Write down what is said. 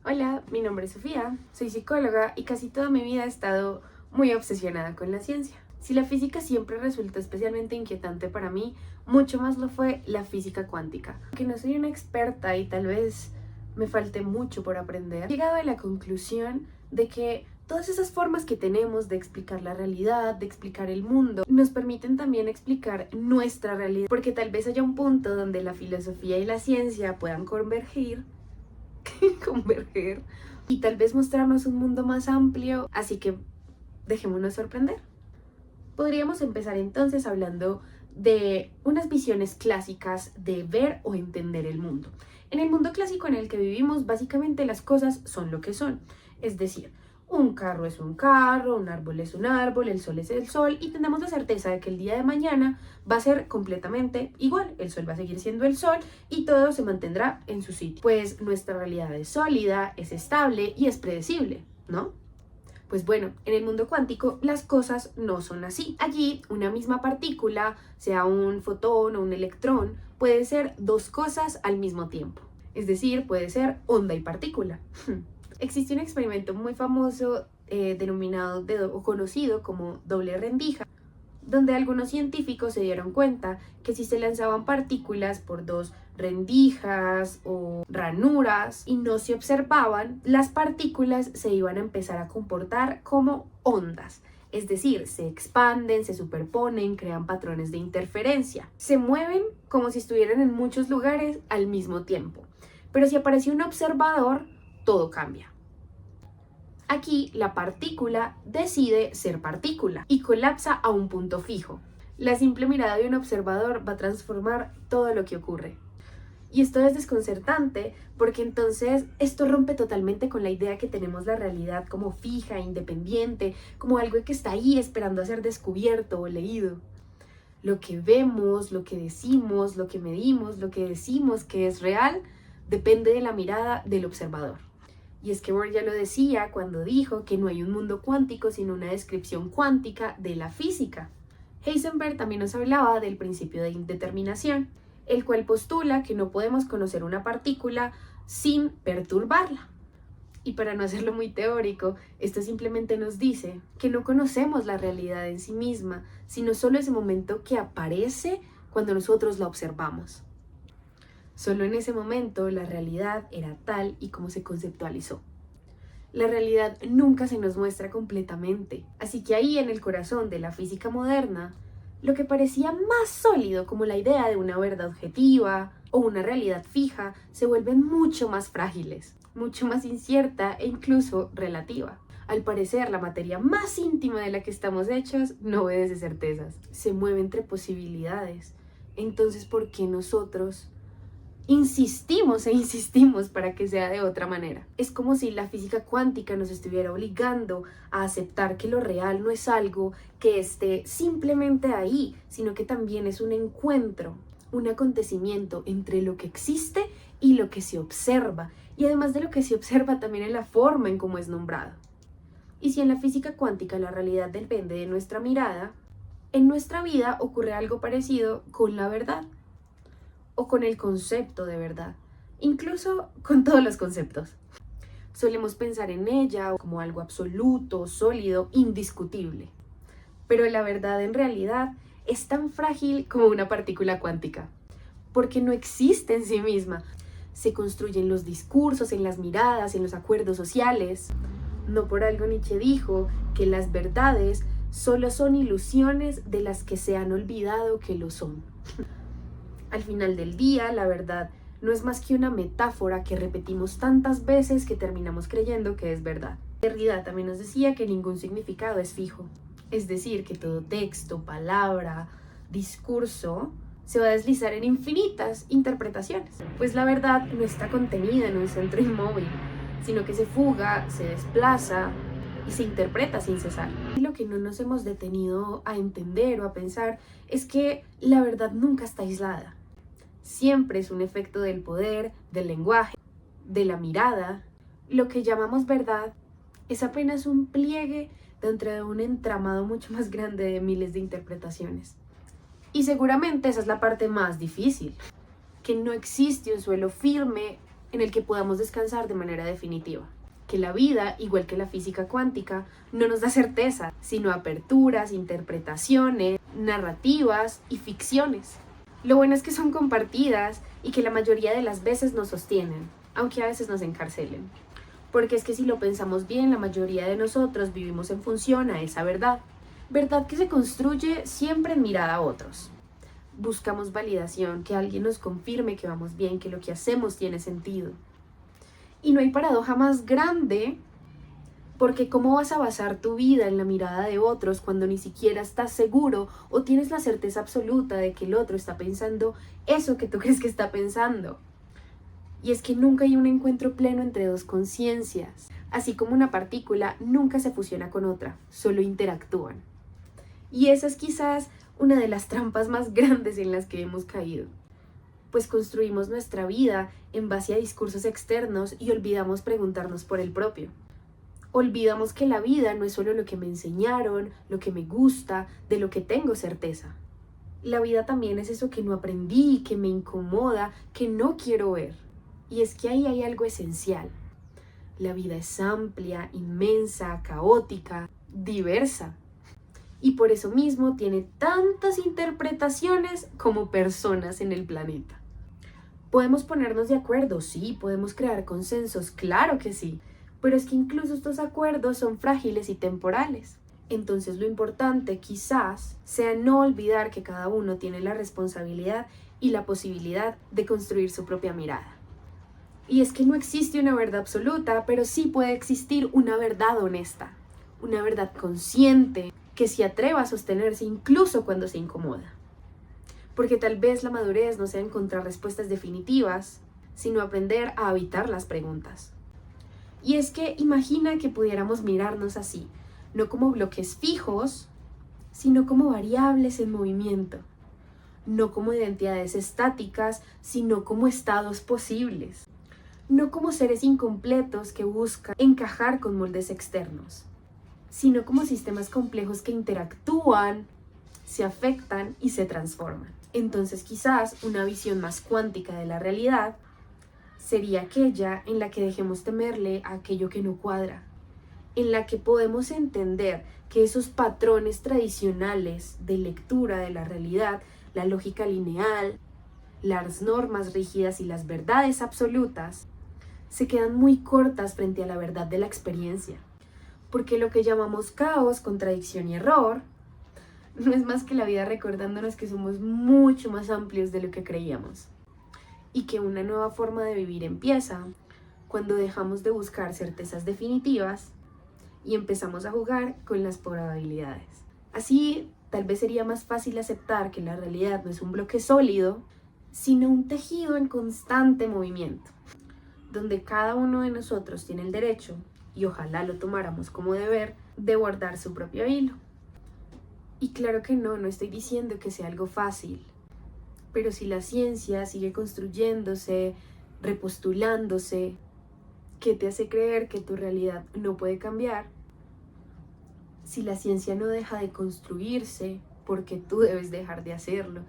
Hola, mi nombre es Sofía, soy psicóloga y casi toda mi vida he estado muy obsesionada con la ciencia. Si la física siempre resultó especialmente inquietante para mí, mucho más lo fue la física cuántica. Aunque no soy una experta y tal vez me falte mucho por aprender, he llegado a la conclusión de que todas esas formas que tenemos de explicar la realidad, de explicar el mundo, nos permiten también explicar nuestra realidad, porque tal vez haya un punto donde la filosofía y la ciencia puedan converger y tal vez mostrarnos un mundo más amplio, así que dejémonos sorprender. Podríamos empezar entonces hablando de unas visiones clásicas de ver o entender el mundo. En el mundo clásico en el que vivimos, básicamente las cosas son lo que son, es decir, un carro es un carro, un árbol es un árbol, el sol es el sol y tenemos la certeza de que el día de mañana va a ser completamente igual. El sol va a seguir siendo el sol y todo se mantendrá en su sitio. Pues nuestra realidad es sólida, es estable y es predecible, ¿no? Pues bueno, en el mundo cuántico las cosas no son así. Allí una misma partícula, sea un fotón o un electrón, puede ser dos cosas al mismo tiempo. Es decir, puede ser onda y partícula. Existe un experimento muy famoso denominado o conocido como doble rendija, donde algunos científicos se dieron cuenta que si se lanzaban partículas por dos rendijas o ranuras y no se observaban, las partículas se iban a empezar a comportar como ondas. Es decir, se expanden, se superponen, crean patrones de interferencia. Se mueven como si estuvieran en muchos lugares al mismo tiempo. Pero si aparece un observador, todo cambia. Aquí la partícula decide ser partícula y colapsa a un punto fijo. La simple mirada de un observador va a transformar todo lo que ocurre. Y esto es desconcertante porque entonces esto rompe totalmente con la idea que tenemos la realidad como fija, independiente, como algo que está ahí esperando a ser descubierto o leído. Lo que vemos, lo que decimos, lo que medimos, lo que decimos que es real, depende de la mirada del observador. Y es que Bohr ya lo decía cuando dijo que no hay un mundo cuántico sino una descripción cuántica de la física. Heisenberg también nos hablaba del principio de indeterminación, el cual postula que no podemos conocer una partícula sin perturbarla. Y para no hacerlo muy teórico, esto simplemente nos dice que no conocemos la realidad en sí misma, sino solo ese momento que aparece cuando nosotros la observamos. Solo en ese momento la realidad era tal y como se conceptualizó. La realidad nunca se nos muestra completamente, así que ahí en el corazón de la física moderna, lo que parecía más sólido como la idea de una verdad objetiva o una realidad fija se vuelven mucho más frágiles, mucho más incierta e incluso relativa. Al parecer, la materia más íntima de la que estamos hechos no obedece certezas, se mueve entre posibilidades. Entonces, ¿por qué nosotros insistimos e insistimos para que sea de otra manera? Es como si la física cuántica nos estuviera obligando a aceptar que lo real no es algo que esté simplemente ahí, sino que también es un encuentro, un acontecimiento entre lo que existe y lo que se observa, y además de lo que se observa también en la forma en cómo es nombrado. Y si en la física cuántica la realidad depende de nuestra mirada, en nuestra vida ocurre algo parecido con la verdad o con el concepto de verdad, incluso con todos los conceptos. Solemos pensar en ella como algo absoluto, sólido, indiscutible. Pero la verdad en realidad es tan frágil como una partícula cuántica, porque no existe en sí misma. Se construye en los discursos, en las miradas, en los acuerdos sociales. No por algo Nietzsche dijo que las verdades solo son ilusiones de las que se han olvidado que lo son. Al final del día, la verdad no es más que una metáfora que repetimos tantas veces que terminamos creyendo que es verdad. Derrida también nos decía que ningún significado es fijo, es decir, que todo texto, palabra, discurso se va a deslizar en infinitas interpretaciones, pues la verdad no está contenida en un centro inmóvil, sino que se fuga, se desplaza y se interpreta sin cesar. Y lo que no nos hemos detenido a entender o a pensar es que la verdad nunca está aislada. Siempre es un efecto del poder, del lenguaje, de la mirada. Lo que llamamos verdad es apenas un pliegue dentro de un entramado mucho más grande de miles de interpretaciones. Y seguramente esa es la parte más difícil, que no existe un suelo firme en el que podamos descansar de manera definitiva. Que la vida, igual que la física cuántica, no nos da certeza, sino aperturas, interpretaciones, narrativas y ficciones. Lo bueno es que son compartidas y que la mayoría de las veces nos sostienen, aunque a veces nos encarcelen. Porque es que si lo pensamos bien, la mayoría de nosotros vivimos en función a esa verdad. Verdad que se construye siempre en mirada a otros. Buscamos validación, que alguien nos confirme que vamos bien, que lo que hacemos tiene sentido. Y no hay paradoja más grande, porque ¿cómo vas a basar tu vida en la mirada de otros cuando ni siquiera estás seguro o tienes la certeza absoluta de que el otro está pensando eso que tú crees que está pensando? Y es que nunca hay un encuentro pleno entre dos conciencias. Así como una partícula nunca se fusiona con otra, solo interactúan. Y esa es quizás una de las trampas más grandes en las que hemos caído. Pues construimos nuestra vida en base a discursos externos y olvidamos preguntarnos por el propio. Olvidamos que la vida no es solo lo que me enseñaron, lo que me gusta, de lo que tengo certeza. La vida también es eso que no aprendí, que me incomoda, que no quiero ver. Y es que ahí hay algo esencial. La vida es amplia, inmensa, caótica, diversa. Y por eso mismo tiene tantas interpretaciones como personas en el planeta. ¿Podemos ponernos de acuerdo? Sí. ¿Podemos crear consensos? Claro que sí. Pero es que incluso estos acuerdos son frágiles y temporales. Entonces lo importante quizás sea no olvidar que cada uno tiene la responsabilidad y la posibilidad de construir su propia mirada. Y es que no existe una verdad absoluta, pero sí puede existir una verdad honesta, una verdad consciente que se atreva a sostenerse incluso cuando se incomoda. Porque tal vez la madurez no sea encontrar respuestas definitivas, sino aprender a habitar las preguntas. Y es que imagina que pudiéramos mirarnos así, no como bloques fijos, sino como variables en movimiento, no como identidades estáticas, sino como estados posibles, no como seres incompletos que buscan encajar con moldes externos, sino como sistemas complejos que interactúan, se afectan y se transforman. Entonces quizás una visión más cuántica de la realidad sería aquella en la que dejemos temerle a aquello que no cuadra, en la que podemos entender que esos patrones tradicionales de lectura de la realidad, la lógica lineal, las normas rígidas y las verdades absolutas, se quedan muy cortas frente a la verdad de la experiencia. Porque lo que llamamos caos, contradicción y error no es más que la vida recordándonos que somos mucho más amplios de lo que creíamos. Y que una nueva forma de vivir empieza cuando dejamos de buscar certezas definitivas y empezamos a jugar con las probabilidades. Así, tal vez sería más fácil aceptar que la realidad no es un bloque sólido, sino un tejido en constante movimiento, donde cada uno de nosotros tiene el derecho, y ojalá lo tomáramos como deber, de bordar su propio hilo. Y claro que no estoy diciendo que sea algo fácil, pero si la ciencia sigue construyéndose, repostulándose, ¿qué te hace creer que tu realidad no puede cambiar? Si la ciencia no deja de construirse, ¿por qué tú debes dejar de hacerlo?